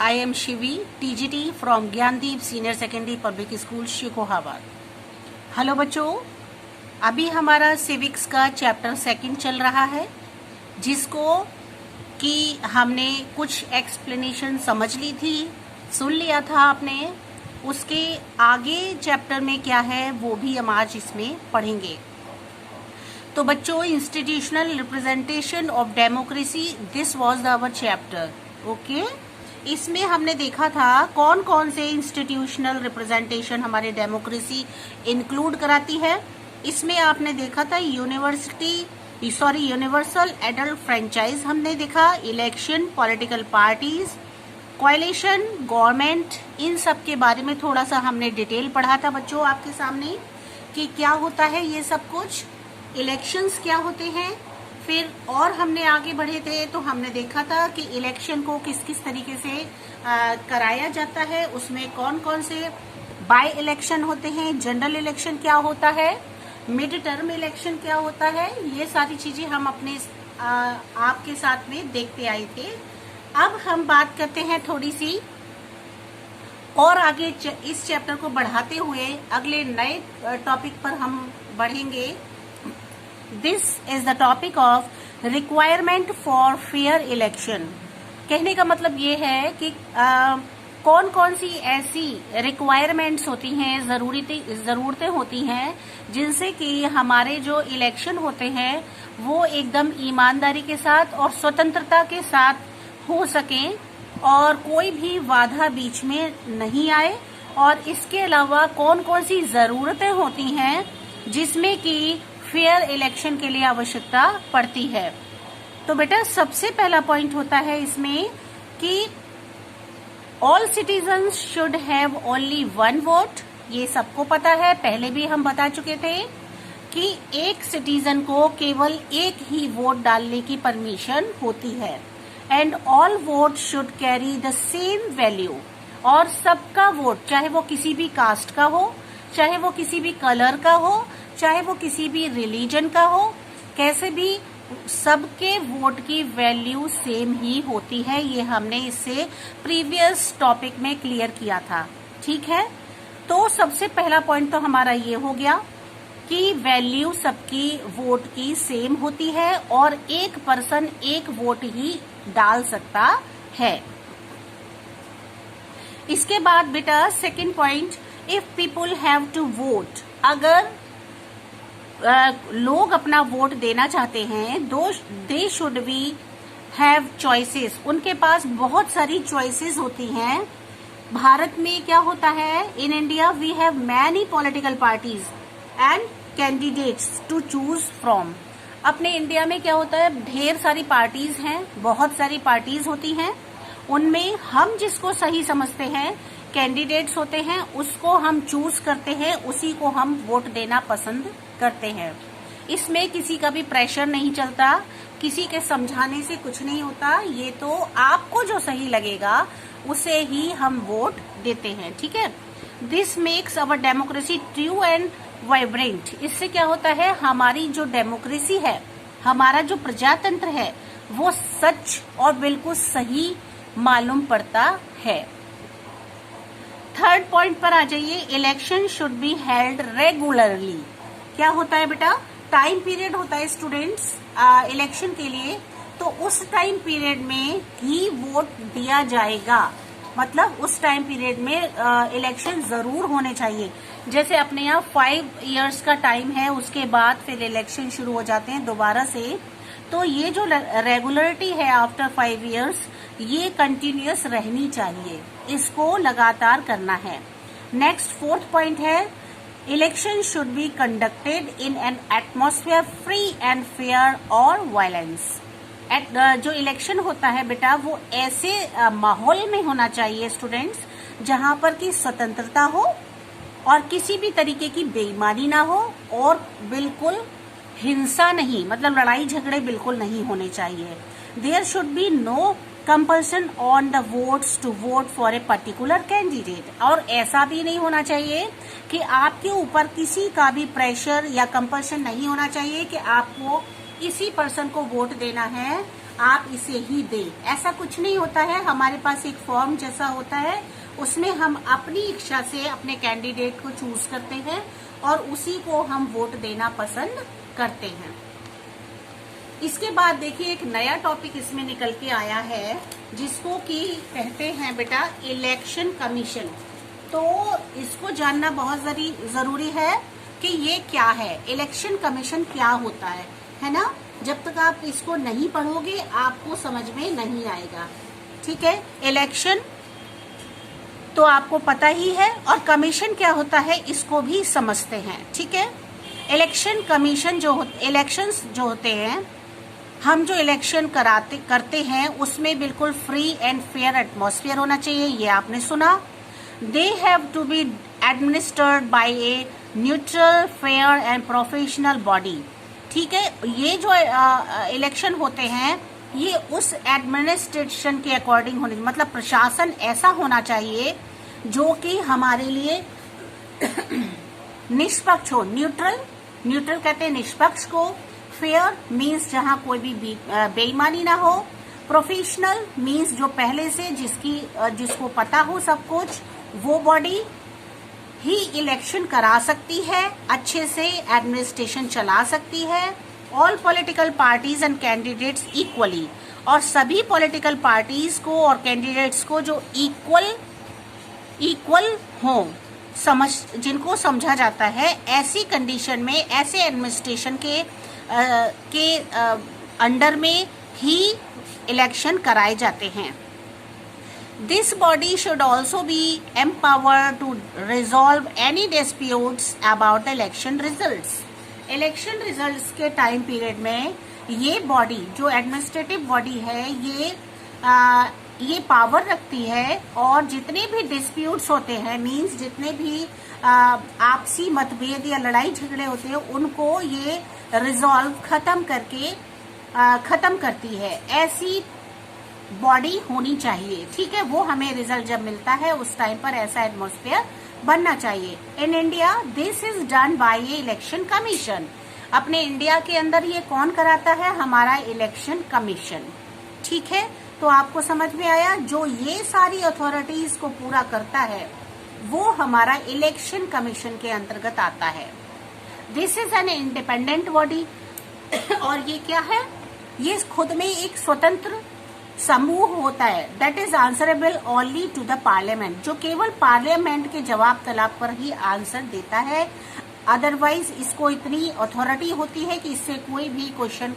I am Shivi, TGT from Gyandeep senior secondary public school Shikohabad. Hello बच्चों, अभी हमारा civics का चैप्टर 2 चल रहा है, जिसको कि हमने कुछ एक्सप्लेनेशन समझ ली थी, सुन लिया था आपने। उसके आगे चैप्टर में क्या है वो भी हम आज इसमें पढ़ेंगे। तो बच्चों, institutional representation of democracy, this was our chapter. Okay, इसमें हमने देखा था कौन कौन से इंस्टीट्यूशनल रिप्रेजेंटेशन हमारे डेमोक्रेसी इंक्लूड कराती है। इसमें आपने देखा था यूनिवर्सल एडल्ट फ्रेंचाइज हमने देखा, election, political parties, coalition, government, इन सब के बारे में थोड़ा सा हमने डिटेल पढ़ा था बच्चों आपके सामने कि क्या होता है ये सब कुछ, इलेक्शंस क्या होते हैं। फिर और हमने आगे बढ़े थे तो हमने देखा था कि इलेक्शन को किस किस तरीके से कराया जाता है, उसमें कौन कौन से बाय इलेक्शन होते हैं, जनरल इलेक्शन क्या होता है, मिड टर्म इलेक्शन क्या होता है। ये सारी चीजें हम अपने आपके साथ में देखते आए थे। अब हम बात करते हैं थोड़ी सी और आगे इस चैप्टर को बढ़ाते हुए अगले नए टॉपिक पर हम बढ़ेंगे। This is the topic of requirement for fair election. कहने का मतलब ये है कि कौन कौन सी ऐसी रिक्वायरमेंट्स होती हैं, जरूरतें होती हैं, जिनसे कि हमारे जो इलेक्शन होते हैं वो एकदम ईमानदारी के साथ और स्वतंत्रता के साथ हो सकें और कोई भी बाधा बीच में नहीं आए। और इसके अलावा कौन कौन सी जरूरतें होती हैं जिसमें कि फेयर इलेक्शन के लिए आवश्यकता पड़ती है। तो बेटा, सबसे पहला पॉइंट होता है इसमें कि all citizens should have only 1 vote. ये सबको पता है, पहले भी हम बता चुके थे कि एक सिटीजन को केवल एक ही वोट डालने की परमिशन होती है। And all vote should carry the same value. और सबका वोट, चाहे वो किसी भी कास्ट का हो, चाहे वो किसी भी कलर का हो, चाहे वो किसी भी रिलीजन का हो, कैसे भी सबके वोट की वैल्यू सेम ही होती है। ये हमने इससे प्रीवियस टॉपिक में क्लियर किया था, ठीक है। तो सबसे पहला पॉइंट तो हमारा ये हो गया कि वैल्यू सबकी वोट की सेम होती है और एक पर्सन एक वोट ही डाल सकता है। इसके बाद बेटा second point, if people have to vote, अगर लोग अपना वोट देना चाहते हैं, they should be have choices. उनके पास बहुत सारी चॉइसेस होती हैं। भारत में क्या होता है, in India we have many political parties and candidates to choose from. अपने इंडिया में क्या होता है, ढेर सारी पार्टीज हैं, बहुत सारी पार्टीज होती हैं। उनमें हम जिसको सही समझते हैं, कैंडिडेट्स होते हैं, उसको हम चूज करते हैं, उसी को हम वोट देना पसंद करते हैं। इसमें किसी का भी प्रेशर नहीं चलता, किसी के समझाने से कुछ नहीं होता। ये तो आपको जो सही लगेगा उसे ही हम वोट देते हैं, ठीक है। This makes our democracy true and vibrant. इससे क्या होता है, हमारी जो डेमोक्रेसी है, हमारा जो प्रजातंत्र है, वो सच और बिल्कुल सही मालूम पड़ता है। थर्ड पॉइंट पर आ जाइए, election should be held regularly. क्या होता है बेटा, टाइम पीरियड होता है स्टूडेंट्स इलेक्शन के लिए, तो उस टाइम पीरियड में ही वोट दिया जाएगा। मतलब उस टाइम पीरियड में इलेक्शन जरूर होने चाहिए। जैसे अपने यहाँ 5 इयर्स का टाइम है, उसके बाद फिर इलेक्शन शुरू हो जाते हैं दोबारा से। तो ये जो रेगुलरिटी है आफ्टर 5 इयर्स, ये कंटिन्यूअस रहनी चाहिए, इसको लगातार करना है। नेक्स्ट फोर्थ पॉइंट है, election should be conducted in an atmosphere free and fair और वायलेंस। जो इलेक्शन होता है बेटा, वो ऐसे माहौल में होना चाहिए स्टूडेंट्स, जहां पर की स्वतंत्रता हो और किसी भी तरीके की बेईमानी ना हो और बिल्कुल हिंसा नहीं, मतलब लड़ाई झगड़े बिल्कुल नहीं होने चाहिए। There should be no compulsion on the votes to vote for a particular candidate. और ऐसा भी नहीं होना चाहिए कि आपके ऊपर किसी का भी प्रेशर या कंपल्सन नहीं होना चाहिए कि आपको इसी पर्सन को वोट देना है। आप इसे ही दें। ऐसा कुछ नहीं होता है, हमारे पास एक फॉर्म जैसा होता है, उसमें हम अपनी इच्छा से अपने कैंडिडेट को चूज करते हैं और उसी को हम वोट देना पसंद करते हैं। इसके बाद देखिए एक नया टॉपिक इसमें निकल के आया है जिसको कि कहते हैं बेटा इलेक्शन कमीशन। तो इसको जानना बहुत जरूरी है कि ये क्या है, इलेक्शन कमीशन क्या होता है ना। जब तक आप इसको नहीं पढ़ोगे आपको समझ में नहीं आएगा, ठीक है। इलेक्शन तो आपको पता ही है और कमीशन क्या होता है इसको भी समझते हैं, ठीक है। इलेक्शन कमीशन इलेक्शंस जो होते हैं, हम जो इलेक्शन करते हैं उसमें बिल्कुल फ्री एंड फेयर एटमॉस्फेयर होना चाहिए, ये आपने सुना। They have to be administered by a neutral fair and professional body, ठीक है। ये जो इलेक्शन होते हैं ये उस एडमिनिस्ट्रेशन के अकॉर्डिंग होने, मतलब प्रशासन ऐसा होना चाहिए जो कि हमारे लिए निष्पक्ष हो। न्यूट्रल कहते हैं निष्पक्ष को, फेयर मीन्स जहां कोई भी बेईमानी ना हो, प्रोफेशनल मीन्स जो पहले से जिसको पता हो सब कुछ, वो बॉडी ही इलेक्शन करा सकती है, अच्छे से एडमिनिस्ट्रेशन चला सकती है। All political parties and candidates equally, और सभी पॉलिटिकल पार्टीज को और कैंडिडेट्स को जो इक्वल हो, जिनको समझा जाता है, ऐसी कंडीशन में ऐसे एडमिनिस्ट्रेशन के अंडर में ही इलेक्शन कराए जाते हैं। This body should also be empowered to resolve any disputes about the election results. Election results के टाइम पीरियड में ये बॉडी जो एडमिनिस्ट्रेटिव बॉडी है ये पावर रखती है और जितने भी डिस्प्यूट्स होते हैं, मींस जितने भी आपसी मतभेद या लड़ाई झगड़े होते हैं उनको ये रिजॉल्व खत्म करती है। ऐसी बॉडी होनी चाहिए, ठीक है। वो हमें रिजल्ट जब मिलता है उस टाइम पर ऐसा एटमॉस्फेयर बनना चाहिए। In India this is done by A election commission. अपने इंडिया के अंदर ये कौन कराता है? हमारा इलेक्शन कमीशन, ठीक है। तो आपको समझ में आया, जो ये सारी अथॉरिटीज को पूरा करता है वो हमारा इलेक्शन कमीशन के अंतर्गत आता है। This is an independent body और ये क्या है? ये खुद में एक स्वतंत्र समूह होता है, that is answerable only to the parliament, जो केवल पार्लियामेंट के जवाब तलब पर ही आंसर देता है। अदरवाइज इसको इतनी अथॉरिटी होती है कि इससे कोई भी क्वेश्चन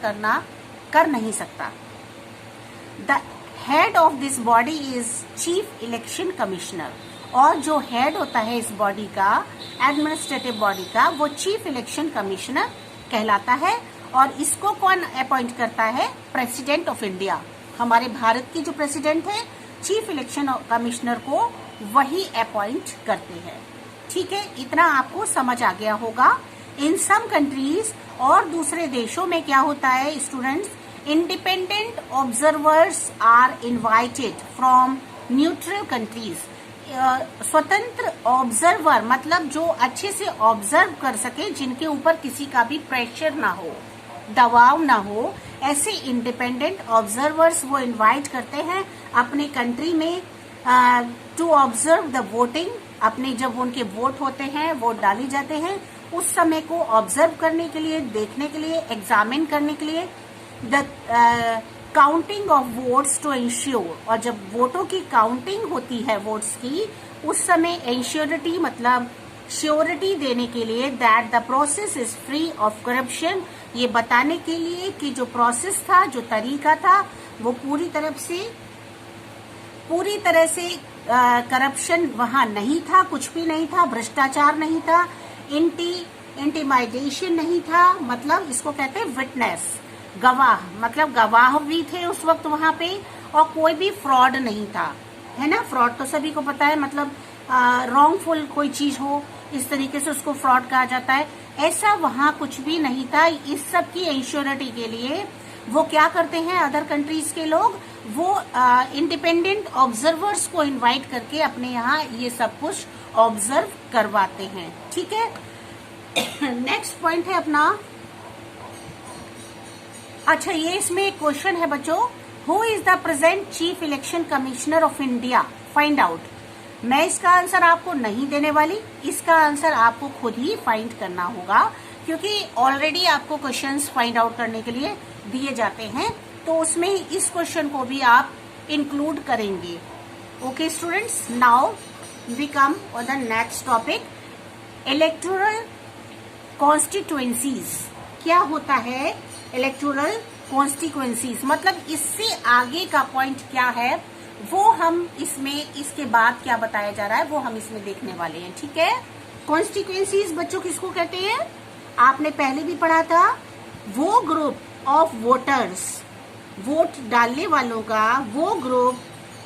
कर नहीं सकता। The head of this body is chief election commissioner, और जो हेड होता है इस बॉडी का, एडमिनिस्ट्रेटिव बॉडी का, वो चीफ इलेक्शन कमिश्नर कहलाता है। और इसको कौन अपॉइंट करता है? President of India. हमारे भारत की जो प्रेसिडेंट है, चीफ इलेक्शन कमिश्नर को वही अपॉइंट करते हैं, ठीक है। इतना आपको समझ आ गया होगा। इन सम कंट्रीज, और दूसरे देशों में क्या होता है students, independent observers are invited from neutral countries. स्वतंत्र ऑब्जर्वर मतलब जो अच्छे से ऑब्जर्व कर सके, जिनके ऊपर किसी का भी प्रेशर ना हो, दबाव ना हो, ऐसे इंडिपेंडेंट ऑब्जर्वर्स वो इनवाइट करते हैं अपने कंट्री में टू ऑब्जर्व द वोटिंग। अपने जब उनके वोट होते हैं, वोट डाले जाते हैं, उस समय को ऑब्जर्व करने के लिए, देखने के लिए, एग्जामिन करने के लिए। The counting of votes to ensure, और जब वोटों की काउंटिंग होती है वोट्स की, उस समय इंश्योरिटी मतलब श्योरिटी देने के लिए that the process is free of corruption, ये बताने के लिए कि जो प्रोसेस था, जो तरीका था, वो पूरी तरह से करप्शन वहां नहीं था, कुछ भी नहीं था, भ्रष्टाचार नहीं था, इंटिमाइडेशन नहीं था, मतलब इसको कहते हैं विटनेस, गवाह, मतलब गवाह भी थे उस वक्त वहां पे, और कोई भी फ्रॉड नहीं था, है ना। फ्रॉड तो सभी को पता है, मतलब रॉन्गफुल कोई चीज हो, इस तरीके से उसको फ्रॉड कहा जाता है। ऐसा वहां कुछ भी नहीं था। इस सब की इंश्योरिटी के लिए वो क्या करते हैं अदर कंट्रीज के लोग, वो इंडिपेंडेंट ऑब्जर्वर्स को इनवाइट करके अपने यहाँ ये सब कुछ ऑब्जर्व करवाते हैं, ठीक है। नेक्स्ट पॉइंट है अपना अच्छा, ये इसमें एक क्वेश्चन है बच्चों, who is the present chief election commissioner of India, find out. मैं इसका आंसर आपको नहीं देने वाली, इसका आंसर आपको खुद ही फाइंड करना होगा, क्योंकि ऑलरेडी आपको क्वेश्चंस फाइंड आउट करने के लिए दिए जाते हैं, तो उसमें इस क्वेश्चन को भी आप इंक्लूड करेंगे। Okay students, now we come on the next topic, electoral constituencies. क्या होता है इलेक्टोरल कॉन्स्टिट्यूएंसीज, मतलब इससे आगे का पॉइंट क्या है वो हम इसमें, इसके बाद क्या बताया जा रहा है वो हम इसमें देखने वाले हैं। ठीक है, कॉन्स्टिट्यूएंसीज बच्चों किसको कहते हैं, आपने पहले भी पढ़ा था, वो ग्रुप ऑफ वोटर्स, वोट डालने वालों का वो ग्रुप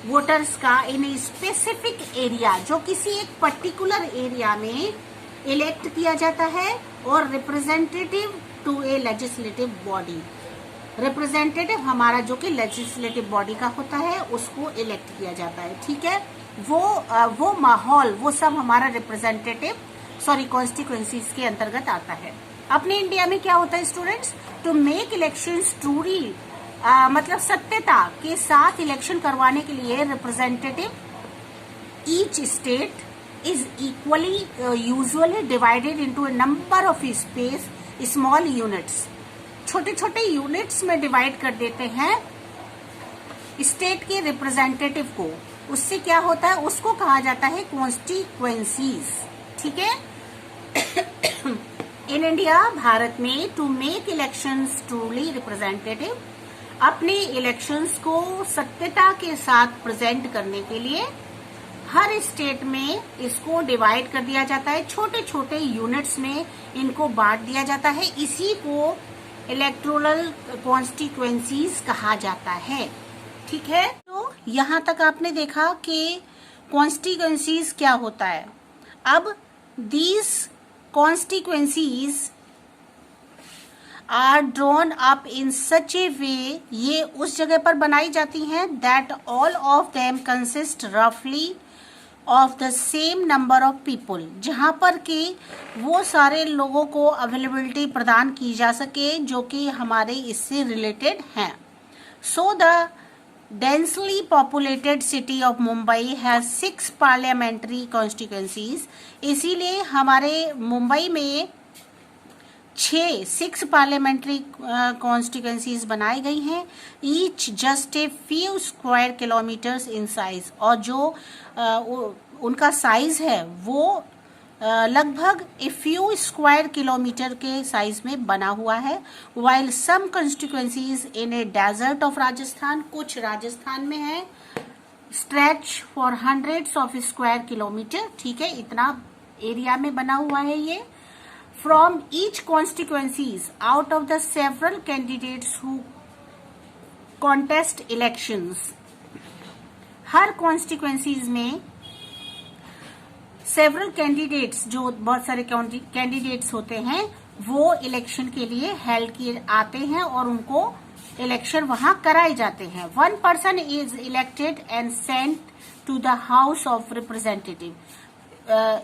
वोटर्स का इन ए स्पेसिफिक एरिया, जो किसी एक पर्टिकुलर एरिया में इलेक्ट किया जाता है, और representative to a legislative body. Representative हमारा जो कि लेजिस्लेटिव बॉडी का होता है उसको इलेक्ट किया जाता है। ठीक है, वो माहौल, वो सब हमारा रिप्रेजेंटेटिव कॉन्स्टिट्यूएंसीज के अंतर्गत आता है। अपने इंडिया में क्या होता है students, to make elections truly, मतलब सत्यता के साथ इलेक्शन करवाने के लिए representative each state is equally usually divided into a number of space small units, छोटे छोटे यूनिट्स में डिवाइड कर देते हैं स्टेट के रिप्रेजेंटेटिव को। उससे क्या होता है, उसको कहा जाता है कॉन्स्टिट्यूएंसीज। ठीक है, इन इंडिया, भारत में, to make elections truly representative, अपने इलेक्शंस को सत्यता के साथ प्रेजेंट करने के लिए हर स्टेट में इसको डिवाइड कर दिया जाता है, छोटे छोटे यूनिट्स में इनको बांट दिया जाता है, इसी को इलेक्टोरल कॉन्स्टिट्यूएंसीज कहा जाता है। ठीक है, तो यहाँ तक आपने देखा कि कॉन्स्टिट्यूएंसीज क्या होता है। अब these constituencies are drawn up in such a way, ये उस जगह पर बनाई जाती हैं, that all of them consist रफली of the same number of people, जहां पर कि वो सारे लोगों को अवेलेबिलिटी प्रदान की जा सके जो कि हमारे इससे रिलेटेड हैं। So the densely populated city of Mumbai has 6 parliamentary constituencies, इसीलिए हमारे मुंबई में 6 पार्लियामेंट्री कॉन्स्टिट्यूएंसीज बनाई गई हैं, each just a few square kilometers in size, और जो उनका साइज है वो लगभग ए फ्यू स्क्वायर किलोमीटर के साइज में बना हुआ है। While some constituencies in a desert of Rajasthan, कुछ राजस्थान में है, stretch for hundreds of square kilometer. ठीक है, इतना एरिया में बना हुआ है ये। From each constituencies out of the several candidates who contest elections, her constituencies में several candidates, जो बहुत सारे candidates होते हैं, वो इलेक्शन के लिए हेल्ड किए आते हैं और उनको इलेक्शन वहां कराए जाते हैं। 1 person is elected and sent to the House of Representative,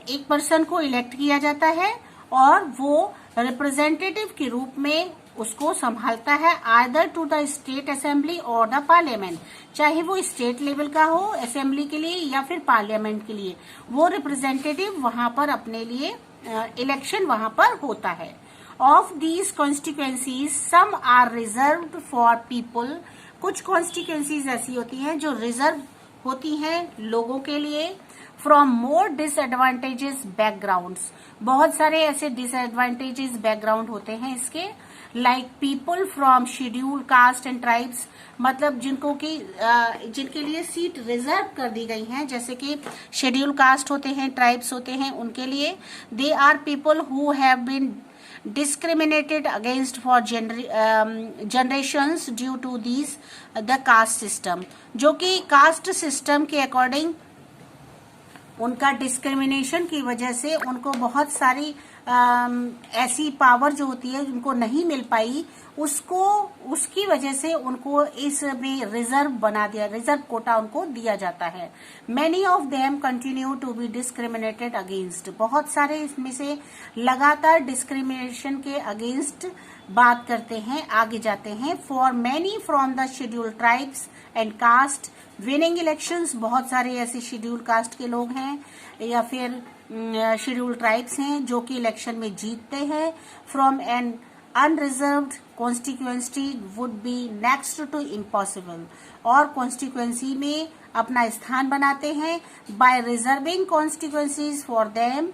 एक पर्सन को इलेक्ट किया जाता है और वो रिप्रेजेंटेटिव के रूप में उसको संभालता है, either to the state assembly और द पार्लियामेंट, चाहे वो स्टेट लेवल का हो असेंबली के लिए या फिर पार्लियामेंट के लिए, वो रिप्रेजेंटेटिव वहां पर अपने लिए इलेक्शन वहां पर होता है। Of these constituencies some are reserved for people, कुछ कॉन्स्टिट्यूएंसीज ऐसी होती हैं जो रिजर्व होती हैं लोगों के लिए। फ्रॉम मोर डिसएडवांटेजेस बैकग्राउंड्स, बहुत सारे ऐसे डिसएडवांटेजेस बैकग्राउंड होते हैं इसके, like people from schedule caste and tribes, मतलब जिनके लिए सीट रिजर्व कर दी गई हैं, जैसे कि शेड्यूल कास्ट होते हैं, ट्राइब्स होते हैं, उनके लिए। They are people who have been discriminated against for generations due to these the caste system, जो कि कास्ट सिस्टम के अकॉर्डिंग उनका डिस्क्रिमिनेशन की वजह से उनको बहुत सारी ऐसी पावर जो होती है उनको नहीं मिल पाई, उसकी वजह से उनको इसमें रिजर्व बना दिया, रिजर्व कोटा उनको दिया जाता है। Many of them continue to be discriminated against, बहुत सारे इसमें से लगातार डिस्क्रिमिनेशन के अगेंस्ट बात करते हैं, आगे जाते हैं। For many from the scheduled tribes and caste winning elections, बहुत सारे ऐसे शेड्यूल कास्ट के लोग हैं या फिर शेड्यूल ट्राइब्स हैं जो कि इलेक्शन में जीतते हैं। From an unreserved constituency would be next to impossible, और कॉन्स्टिट्यूएंसी में अपना स्थान बनाते हैं। By reserving constituencies for them,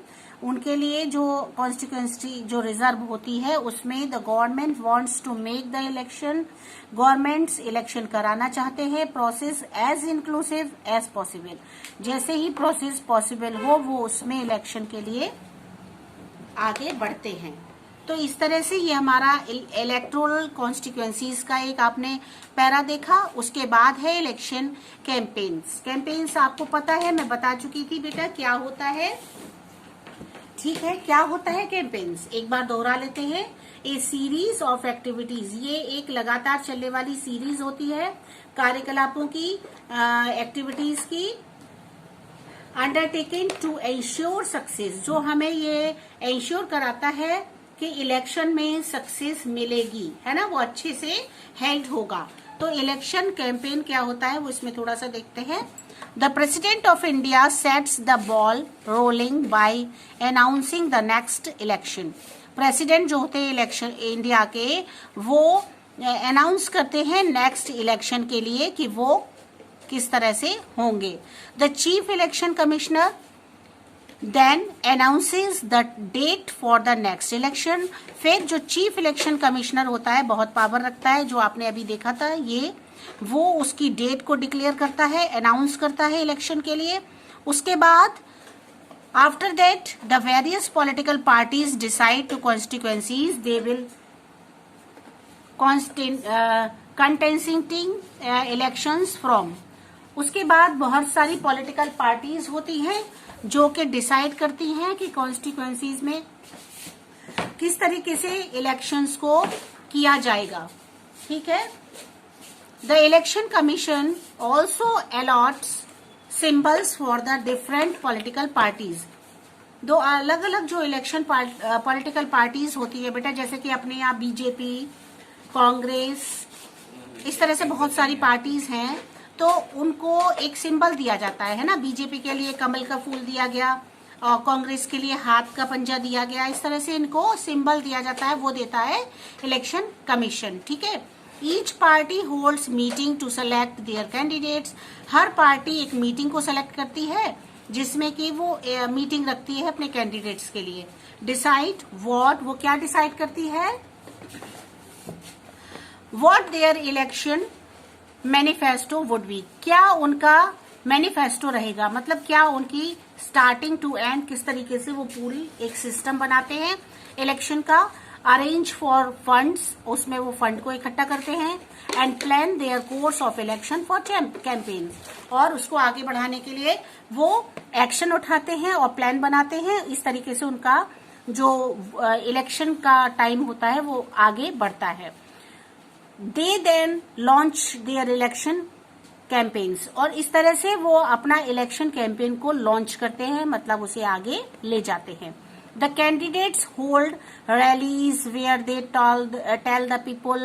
उनके लिए जो कॉन्स्टिट्यूएंसी जो रिजर्व होती है उसमें the government wants to make the election, governments election कराना चाहते हैं। Process as inclusive as possible, जैसे ही प्रोसेस पॉसिबल हो वो उसमें इलेक्शन के लिए आगे बढ़ते हैं। तो इस तरह से ये हमारा इलेक्टोरल कॉन्स्टिट्यूएंसीज का एक आपने पैरा देखा। उसके बाद है इलेक्शन कैंपेन्स। कैंपेन्स आपको पता है, मैं बता चुकी थी बेटा क्या होता है, ठीक है, क्या होता है कैंपेन्स, एक बार दोहरा लेते हैं। ए सीरीज ऑफ एक्टिविटीज, ये एक लगातार चलने वाली सीरीज होती है कार्यकलापों की, एक्टिविटीज की, अंडरटेकन टू एंश्योर सक्सेस, जो हमें ये एंश्योर कराता है कि इलेक्शन में सक्सेस मिलेगी, है ना, वो अच्छे से हेल्ड होगा। तो इलेक्शन कैंपेन क्या होता है वो इसमें थोड़ा सा देखते हैं। The President of India sets the ball rolling by announcing the next election. President जो होते हैं इलेक्शन इंडिया के, वो अनाउंस करते हैं नेक्स्ट इलेक्शन के लिए कि वो किस तरह से होंगे। The chief election commissioner then announces the date for the next election. फिर जो चीफ इलेक्शन कमिश्नर होता है, बहुत पावर रखता है, जो आपने अभी देखा था ये, वो उसकी डेट को डिक्लेयर करता है, अनाउंस करता है इलेक्शन के लिए। उसके बाद after that the various political parties decide to constituencies they will contesting elections from. उसके बाद बहुत सारी पॉलिटिकल पार्टीज होती हैं जो कि डिसाइड करती हैं कि कॉन्स्टिट्यूएंसीज में किस तरीके से इलेक्शंस को किया जाएगा, ठीक है। The election commission also allots symbols for the different political parties. दो अलग अलग जो इलेक्शन पॉलिटिकल पार्टीज होती है बेटा, जैसे कि अपने यहाँ बीजेपी, कांग्रेस, इस तरह से बहुत सारी पार्टीज हैं, तो उनको एक सिंबल दिया जाता है ना। बीजेपी के लिए कमल का फूल दिया गया और कांग्रेस के लिए हाथ का पंजा दिया गया, इस तरह से इनको सिंबल दिया जाता है, वो देता है इलेक्शन कमीशन, ठीक है। Each party holds meeting to select their candidates. Her party एक मीटिंग को सेलेक्ट करती है जिसमें कि वो मीटिंग रखती है अपने कैंडिडेट्स के लिए। डिसाइड व्हाट, वो क्या डिसाइड करती है, what their election manifesto would be, क्या उनका मैनिफेस्टो रहेगा, मतलब क्या उनकी स्टार्टिंग टू एंड किस तरीके से वो पूरी एक सिस्टम बनाते हैं इलेक्शन का। अरेंज फॉर फंड्स, उसमें वो फंड को इकट्ठा करते हैं। And plan their course of election for campaign, और उसको आगे बढ़ाने के लिए वो एक्शन उठाते हैं और प्लान बनाते हैं। इस तरीके से उनका जो इलेक्शन का टाइम होता है वो आगे बढ़ता है। They then launch their election campaigns, और इस तरह से वो अपना इलेक्शन कैंपेन को लॉन्च करते हैं, मतलब उसे आगे ले जाते हैं। The candidates hold rallies where they tell the people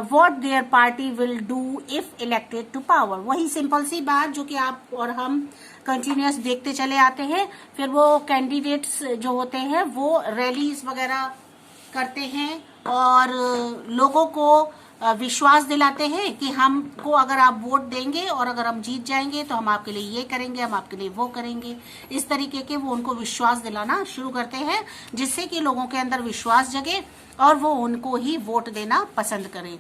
what their party will do if elected to power. वही सिंपल सी बात जो कि आप और हम कंटिन्यूअस देखते चले आते हैं। फिर वो कैंडिडेट्स जो होते हैं वो रैलीज वगैरह करते हैं और लोगों को विश्वास दिलाते हैं कि हमको अगर आप वोट देंगे और अगर हम जीत जाएंगे तो हम आपके लिए ये करेंगे, हम आपके लिए वो करेंगे। इस तरीके के वो उनको विश्वास दिलाना शुरू करते हैं, जिससे कि लोगों के अंदर विश्वास जगे और वो उनको ही वोट देना पसंद करें।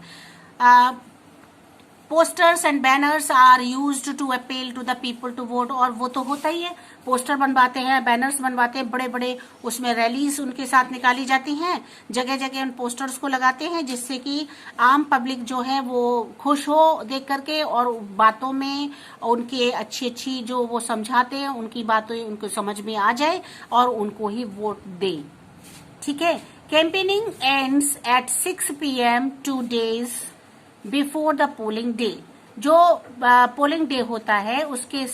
Posters and banners are used to appeal to the people to vote, और वो तो होता ही है, पोस्टर बनवाते हैं, बैनर्स बनवाते हैं बड़े बड़े, उसमें रैलीज उनके साथ निकाली जाती हैं, जगह जगह उन पोस्टर्स को लगाते हैं जिससे कि आम पब्लिक जो है वो खुश हो देख करके, और बातों में उनके अच्छी अच्छी जो वो समझाते हैं उनकी बातें उनको समझ में आ जाए और उनको ही वोट दे। ठीक है। Campaigning ends at 6 PM 2 days before the polling day. जो पोलिंग डे होता है उसके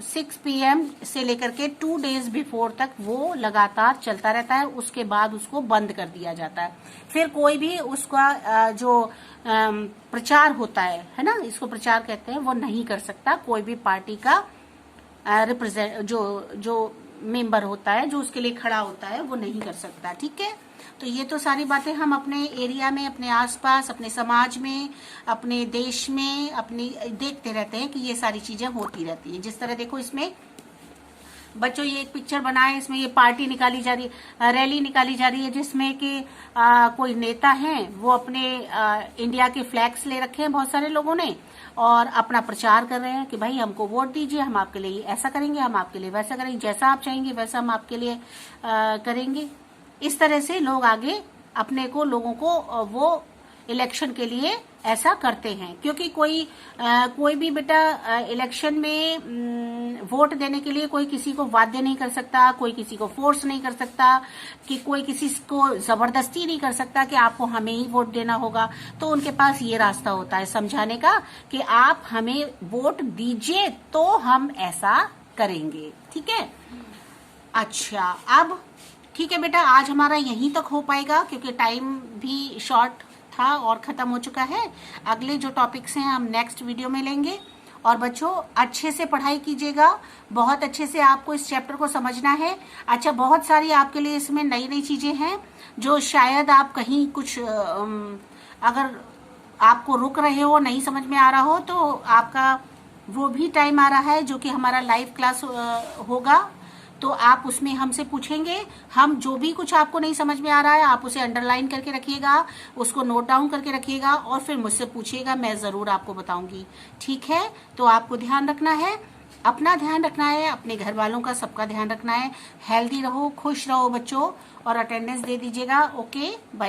6 PM से लेकर के 2 days बिफोर तक वो लगातार चलता रहता है, उसके बाद उसको बंद कर दिया जाता है। फिर कोई भी उसका जो प्रचार होता है ना, इसको प्रचार कहते हैं, वो नहीं कर सकता। कोई भी पार्टी का रिप्रेजेंट जो मेंबर होता है, जो उसके लिए खड़ा होता है, वो नहीं कर सकता। ठीक है। तो ये तो सारी बातें हम अपने एरिया में, अपने आसपास, अपने समाज में, अपने देश में अपनी देखते रहते हैं कि ये सारी चीजें होती रहती है। जिस तरह देखो इसमें बच्चों ये एक पिक्चर बनाए, इसमें ये पार्टी निकाली जा रही है, रैली निकाली जा रही है, जिसमें कि कोई नेता हैं वो अपने इंडिया के फ्लैग्स ले रखे हैं बहुत सारे लोगों ने, और अपना प्रचार कर रहे हैं कि भाई हमको वोट दीजिए, हम आपके लिए ऐसा करेंगे, हम आपके लिए वैसा करेंगे, जैसा आप चाहेंगे वैसा हम आपके लिए करेंगे। इस तरह से लोग आगे अपने को, लोगों को वो इलेक्शन के लिए ऐसा करते हैं, क्योंकि कोई भी बेटा इलेक्शन में वोट देने के लिए कोई किसी को बाध्य नहीं कर सकता, कोई किसी को फोर्स नहीं कर सकता, कि कोई किसी को जबरदस्ती नहीं कर सकता कि आपको हमें ही वोट देना होगा। तो उनके पास ये रास्ता होता है समझाने का कि आप हमें वोट दीजिए तो हम ऐसा करेंगे। ठीक है। अच्छा, अब ठीक है बेटा, आज हमारा यहीं तक हो पाएगा क्योंकि टाइम भी शॉर्ट था और खत्म हो चुका है। अगले जो टॉपिक्स हैं हम नेक्स्ट वीडियो में लेंगे। और बच्चों अच्छे से पढ़ाई कीजिएगा, बहुत अच्छे से आपको इस चैप्टर को समझना है। अच्छा, बहुत सारी आपके लिए इसमें नई नई चीजें हैं जो शायद आप कहीं कुछ अगर आपको रुक रहे हो, नहीं समझ में आ रहा हो, तो आपका वो भी टाइम आ रहा है जो कि हमारा लाइव क्लास होगा, तो आप उसमें हमसे पूछेंगे। हम जो भी कुछ आपको नहीं समझ में आ रहा है आप उसे अंडरलाइन करके रखिएगा, उसको नोट डाउन करके रखिएगा और फिर मुझसे पूछिएगा, मैं जरूर आपको बताऊंगी। ठीक है। तो आपको ध्यान रखना है, अपना ध्यान रखना है, अपने घर वालों का, सबका ध्यान रखना है। हेल्दी रहो, खुश रहो बच्चों, और अटेंडेंस दे दीजिएगा। Okay, bye.